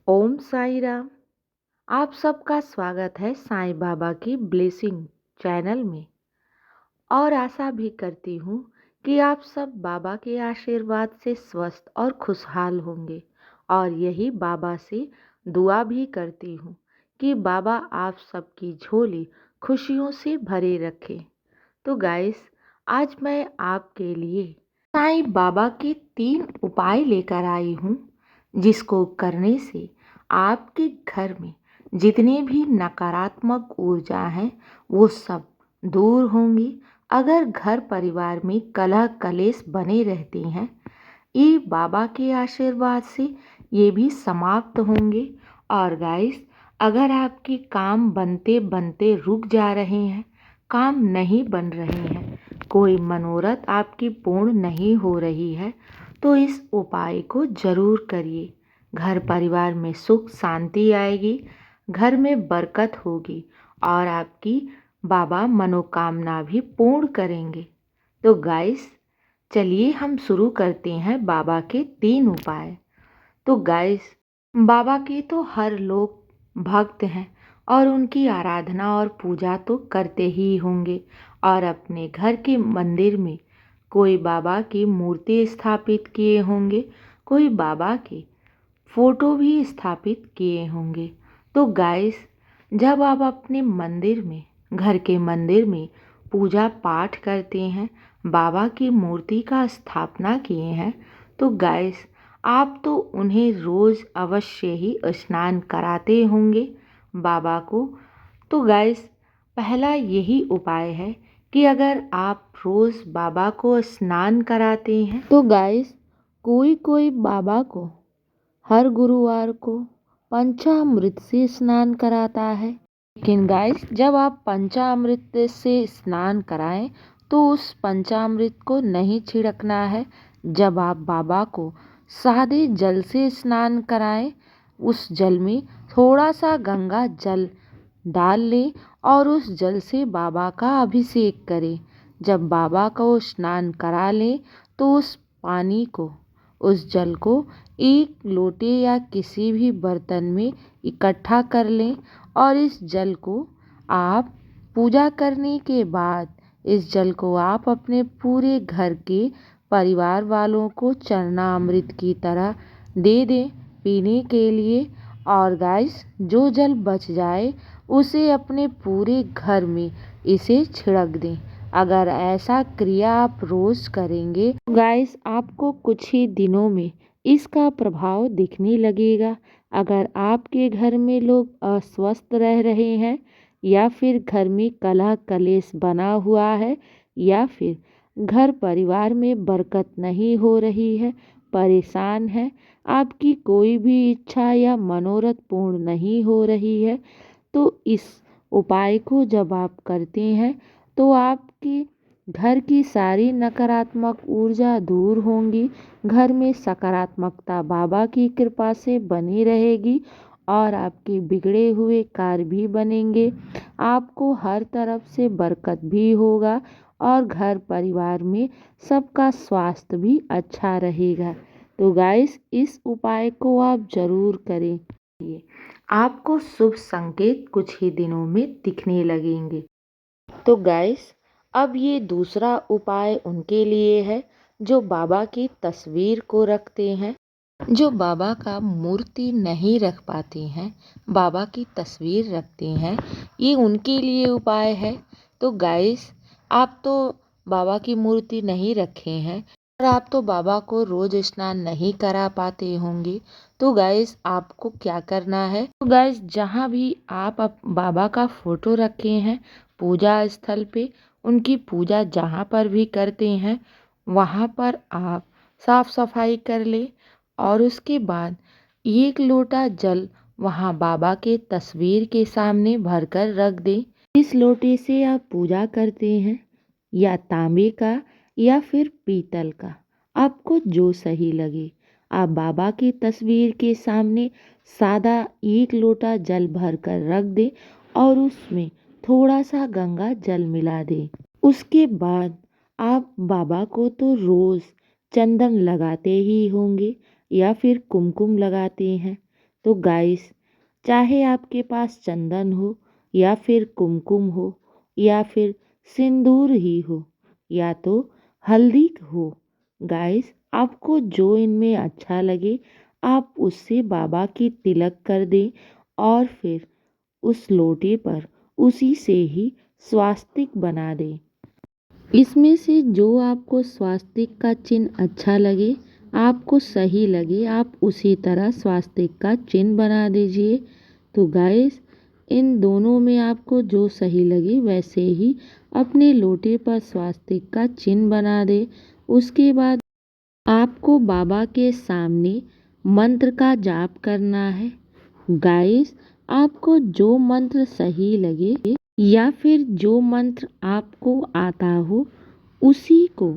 ओम साई राम। आप सबका स्वागत है साईं बाबा की ब्लेसिंग चैनल में। और आशा भी करती हूँ कि आप सब बाबा के आशीर्वाद से स्वस्थ और खुशहाल होंगे। और यही बाबा से दुआ भी करती हूँ कि बाबा आप सबकी झोली खुशियों से भरे रखें। तो गाइस, आज मैं आपके लिए साईं बाबा के 3 उपाय लेकर आई हूँ, जिसको करने से आपके घर में जितनी भी नकारात्मक ऊर्जा है वो सब दूर होंगी। अगर घर परिवार में कलह कलेश बने रहते हैं, ये बाबा के आशीर्वाद से ये भी समाप्त होंगे। और गाइस, अगर आपके काम बनते बनते रुक जा रहे हैं, काम नहीं बन रहे हैं, कोई मनोरथ आपकी पूर्ण नहीं हो रही है, तो इस उपाय को जरूर करिए। घर परिवार में सुख शांति आएगी, घर में बरकत होगी और आपकी बाबा मनोकामना भी पूर्ण करेंगे। तो गाइस, चलिए हम शुरू करते हैं बाबा के 3 उपाय। तो गाइस, बाबा के तो हर लोग भक्त हैं और उनकी आराधना और पूजा तो करते ही होंगे। और अपने घर के मंदिर में कोई बाबा की मूर्ति स्थापित किए होंगे, कोई बाबा के फोटो भी स्थापित किए होंगे। तो गाइस, जब आप अपने मंदिर में, घर के मंदिर में पूजा पाठ करते हैं, बाबा की मूर्ति का स्थापना किए हैं, तो गाइस, आप तो उन्हें रोज़ अवश्य ही स्नान कराते होंगे बाबा को। तो गाइस, पहला यही उपाय है कि अगर आप रोज़ बाबा को स्नान कराते हैं, तो गाइस, कोई कोई बाबा को हर गुरुवार को पंचामृत से स्नान कराता है। लेकिन गाइस, जब आप पंचामृत से स्नान कराएं तो उस पंचामृत को नहीं छिड़कना है। जब आप बाबा को सादे जल से स्नान कराएं, उस जल में थोड़ा सा गंगा जल डाल लें और उस जल से बाबा का अभिषेक करें। जब बाबा को स्नान करा लें तो उस पानी को, उस जल को एक लोटे या किसी भी बर्तन में इकट्ठा कर लें और इस जल को आप पूजा करने के बाद इस जल को आप अपने पूरे घर के परिवार वालों को चरणामृत की तरह दे दें पीने के लिए। और गाइस, जो जल बच जाए उसे अपने पूरे घर में इसे छिड़क दें। अगर ऐसा क्रिया आप रोज करेंगे तो गाइस, आपको कुछ ही दिनों में इसका प्रभाव दिखने लगेगा। अगर आपके घर में लोग अस्वस्थ रह रहे हैं, या फिर घर में कलह कलेश बना हुआ है, या फिर घर परिवार में बरकत नहीं हो रही है, परेशान है, आपकी कोई भी इच्छा या मनोरथ पूर्ण नहीं हो रही है, तो इस उपाय को जब आप करते हैं तो आपके घर की सारी नकारात्मक ऊर्जा दूर होंगी, घर में सकारात्मकता बाबा की कृपा से बनी रहेगी और आपके बिगड़े हुए कार्य भी बनेंगे। आपको हर तरफ से बरकत भी होगा और घर परिवार में सबका स्वास्थ्य भी अच्छा रहेगा। तो गाइस, इस उपाय को आप जरूर करें। आपको शुभ संकेत कुछ ही दिनों में दिखने लगेंगे। तो गाइस, अब ये दूसरा उपाय उनके लिए है जो बाबा की तस्वीर को रखते हैं, जो बाबा का मूर्ति नहीं रख पाते हैं, बाबा की तस्वीर रखते हैं। ये उनके लिए उपाय है। तो गाइस, आप तो बाबा की मूर्ति नहीं रखे हैं और आप तो बाबा को रोज स्नान नहीं करा पाते होंगे। तो गाइस, आपको क्या करना है? तो गाइस, जहाँ भी आप बाबा का फोटो रखे हैं पूजा स्थल पे, उनकी पूजा जहाँ पर भी करते हैं वहाँ पर आप साफ सफाई कर ले और उसके बाद 1 लोटा जल वहाँ बाबा के तस्वीर के सामने भरकर रख दें। इस लोटे से आप पूजा करते हैं, या तांबे का या फिर पीतल का, आपको जो सही लगे। आप बाबा की तस्वीर के सामने सादा 1 लोटा जल भरकर रख दें और उसमें थोड़ा सा गंगा जल मिला दें। उसके बाद आप बाबा को तो रोज़ चंदन लगाते ही होंगे या फिर कुमकुम लगाते हैं। तो गाइस, चाहे आपके पास चंदन हो या फिर कुमकुम हो या फिर सिंदूर ही हो या तो हल्दी हो, गाइस आपको जो इनमें अच्छा लगे आप उससे बाबा की तिलक कर दें और फिर उस लोटे पर उसी से ही स्वास्तिक बना दें। इसमें से जो आपको स्वास्तिक का चिन्ह अच्छा लगे, आपको सही लगे, आप उसी तरह स्वास्तिक का चिन्ह बना दीजिए। तो गाइस, इन दोनों में आपको जो सही लगे वैसे ही अपने लोटे पर स्वास्तिक का चिन्ह बना दे। उसके बाद आपको बाबा के सामने मंत्र का जाप करना है। गाइस, आपको जो मंत्र सही लगे या फिर जो मंत्र आपको आता हो उसी को,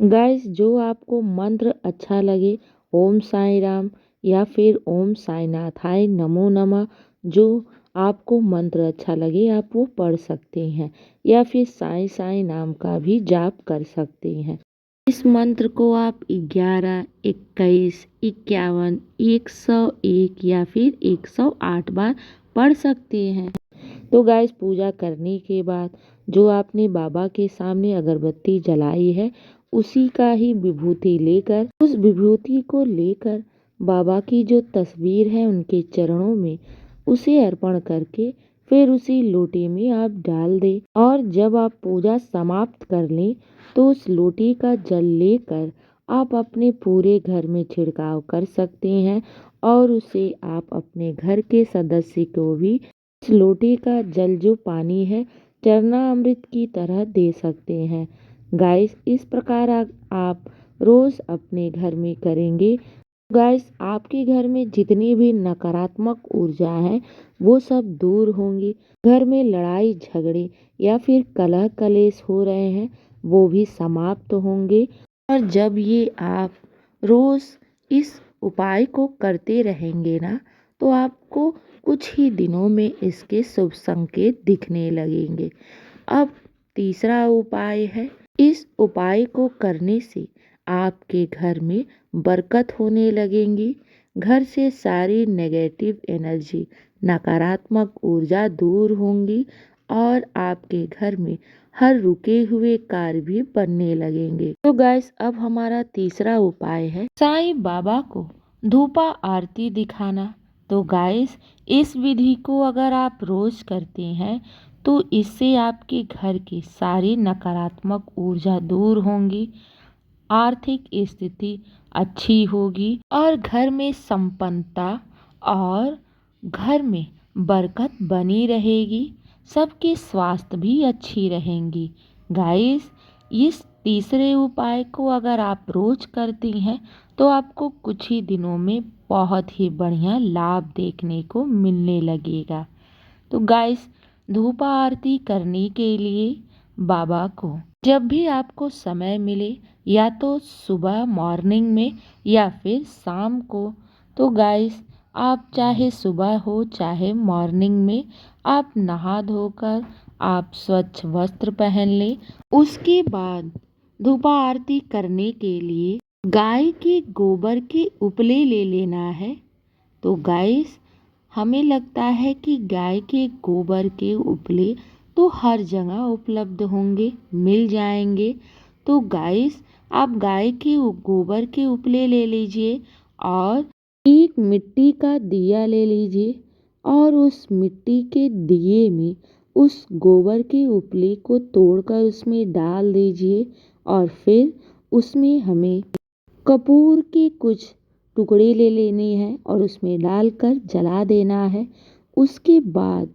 गाइस जो आपको मंत्र अच्छा लगे, ओम साईं राम या फिर ओम साईनाथाय नमो नमः, जो आपको मंत्र अच्छा लगे आप वो पढ़ सकते हैं या फिर साईं साईं नाम का भी जाप कर सकते हैं। इस मंत्र को आप 11, 21, 51, 101 या फिर 108 बार पढ़ सकते हैं। तो गाइस, पूजा करने के बाद जो आपने बाबा के सामने अगरबत्ती जलाई है उसी का ही विभूति लेकर, उस विभूति को लेकर बाबा की जो तस्वीर है उनके चरणों में उसे अर्पण करके फिर उसी लोटे में आप डाल दें और जब आप पूजा समाप्त कर लें तो उस लोटे का जल लेकर आप अपने पूरे घर में छिड़काव कर सकते हैं और उसे आप अपने घर के सदस्य को भी इस लोटे का जल जो पानी है चरणामृत की तरह दे सकते हैं। गाइस, इस प्रकार आप रोज अपने घर में करेंगे, गाइस आपके घर में जितनी भी नकारात्मक ऊर्जा है वो सब दूर होंगी। घर में लड़ाई झगड़े या फिर कलह कलेश हो रहे हैं वो भी समाप्त होंगे। और जब ये आप रोज इस उपाय को करते रहेंगे ना तो आपको कुछ ही दिनों में इसके शुभ संकेत दिखने लगेंगे। अब तीसरा उपाय है, इस उपाय को करने से आपके घर में बरकत होने लगेंगी। घर से सारी नेगेटिव एनर्जी, नकारात्मक ऊर्जा दूर होंगी और आपके घर में हर रुके हुए कार्य भी बनने लगेंगे। तो गाइस, अब हमारा तीसरा उपाय है साईं बाबा को धूपा आरती दिखाना। तो गाइस, इस विधि को अगर आप रोज करते हैं तो इससे आपके घर की सारी नकारात्मक ऊर्जा दूर होंगी, आर्थिक स्थिति अच्छी होगी और घर में संपन्नता और घर में बरकत बनी रहेगी, सबके स्वास्थ्य भी अच्छी रहेंगी। गाइस, इस तीसरे उपाय को अगर आप रोज करती हैं तो आपको कुछ ही दिनों में बहुत ही बढ़िया लाभ देखने को मिलने लगेगा। तो गाइस, धूपा आरती करने के लिए बाबा को जब भी आपको समय मिले, या तो सुबह मॉर्निंग में या फिर शाम को, तो गाइस आप चाहे सुबह हो चाहे मॉर्निंग में आप नहा धोकर आप स्वच्छ वस्त्र पहन लें। उसके बाद धूपा आरती करने के लिए गाय के गोबर के उपले ले लेना है। तो गाइस, हमें लगता है कि गाय के गोबर के उपले तो हर जगह उपलब्ध होंगे, मिल जाएंगे। तो गाइस, आप गाय के गोबर के उपले ले लीजिए और एक मिट्टी का दिया ले लीजिए और उस मिट्टी के दिए में उस गोबर के उपले को तोड़कर उसमें डाल दीजिए और फिर उसमें हमें कपूर के कुछ टुकड़े ले लेने हैं और उसमें डालकर जला देना है। उसके बाद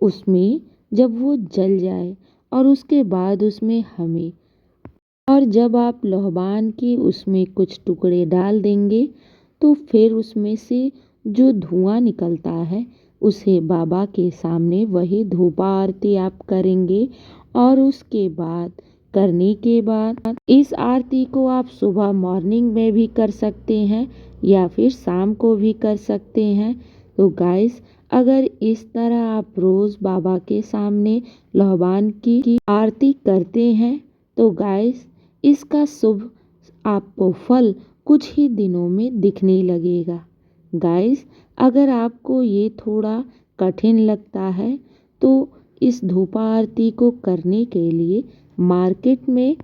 उसमें जब वो जल जाए और उसके बाद उसमें हमें, और जब आप लोहबान के उसमें कुछ टुकड़े डाल देंगे तो फिर उसमें से जो धुआं निकलता है उसे बाबा के सामने वही धूपा आरती आप करेंगे। और उसके बाद करने के बाद इस आरती को आप सुबह मॉर्निंग में भी कर सकते हैं या फिर शाम को भी कर सकते हैं। तो गाइस, अगर इस तरह आप रोज़ बाबा के सामने लोहबान की आरती करते हैं तो गाइस इसका शुभ आपको फल कुछ ही दिनों में दिखने लगेगा। गाइस, अगर आपको ये थोड़ा कठिन लगता है तो इस धूपा आरती को करने के लिए मार्केट में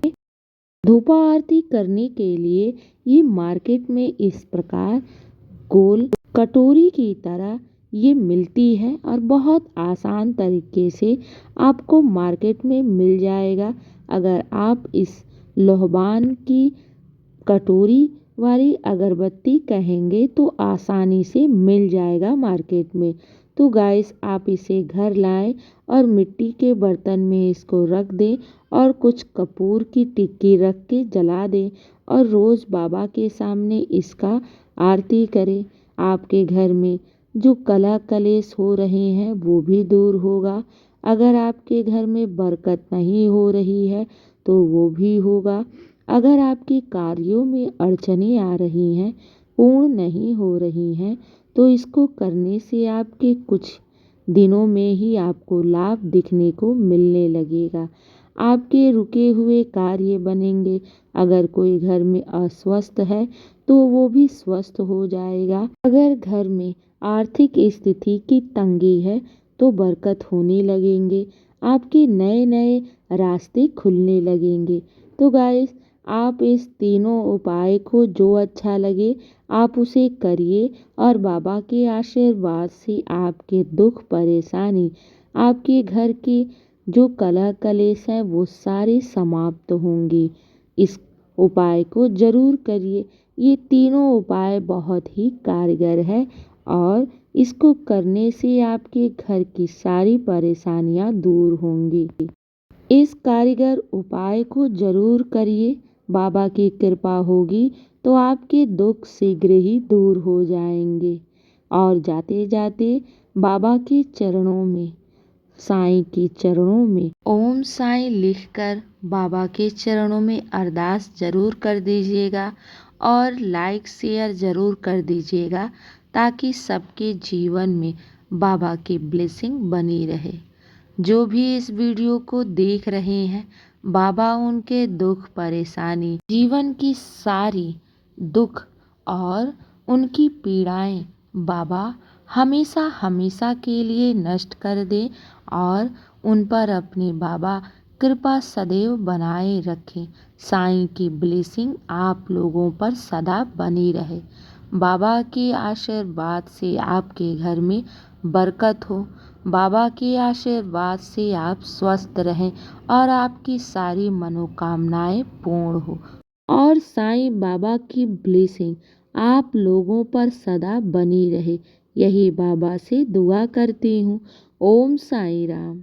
धूपा आरती करने के लिए ये मार्केट में इस प्रकार गोल कटोरी की तरह ये मिलती है और बहुत आसान तरीके से आपको मार्केट में मिल जाएगा। अगर आप इस लोहबान की कटोरी वाली अगरबत्ती कहेंगे तो आसानी से मिल जाएगा मार्केट में। तो गाइस, आप इसे घर लाएं और मिट्टी के बर्तन में इसको रख दें और कुछ कपूर की टिक्की रख के जला दें और रोज़ बाबा के सामने इसका आरती करें। आपके घर में जो कलह कलेश हो रहे हैं वो भी दूर होगा। अगर आपके घर में बरकत नहीं हो रही है तो वो भी होगा। अगर आपके कार्यों में अड़चनें आ रही हैं, पूर्ण नहीं हो रही हैं, तो इसको करने से आपके कुछ दिनों में ही आपको लाभ दिखने को मिलने लगेगा। आपके रुके हुए कार्य बनेंगे। अगर कोई घर में अस्वस्थ है तो वो भी स्वस्थ हो जाएगा। अगर घर में आर्थिक स्थिति की तंगी है तो बरकत होने लगेंगे। आपके नए नए रास्ते खुलने लगेंगे। तो गाइस, आप इस तीनों उपाय को जो अच्छा लगे आप उसे करिए और बाबा के आशीर्वाद से आपके दुख परेशानी, आपके घर के जो कलह कलेश हैं वो सारे समाप्त होंगे। इस उपाय को जरूर करिए। ये तीनों उपाय बहुत ही कारगर है और इसको करने से आपके घर की सारी परेशानियां दूर होंगी। इस कारीगर उपाय को जरूर करिए। बाबा की कृपा होगी तो आपके दुख शीघ्र ही दूर हो जाएंगे। और जाते जाते बाबा के चरणों में, साईं के चरणों में ओम साईं लिखकर बाबा के चरणों में अरदास जरूर कर दीजिएगा और लाइक शेयर जरूर कर दीजिएगा ताकि सबके जीवन में बाबा की ब्लेसिंग बनी रहे। जो भी इस वीडियो को देख रहे हैं, बाबा उनके दुख परेशानी, जीवन की सारी दुख और उनकी पीड़ाएं बाबा हमेशा हमेशा के लिए नष्ट कर दे और उन पर अपने बाबा कृपा सदैव बनाए रखें। साईं की ब्लेसिंग आप लोगों पर सदा बनी रहे। बाबा के आशीर्वाद से आपके घर में बरकत हो। बाबा के आशीर्वाद से आप स्वस्थ रहें और आपकी सारी मनोकामनाएं पूर्ण हो। और साईं बाबा की ब्लेसिंग आप लोगों पर सदा बनी रहे, यही बाबा से दुआ करती हूँ। ओम साईं राम।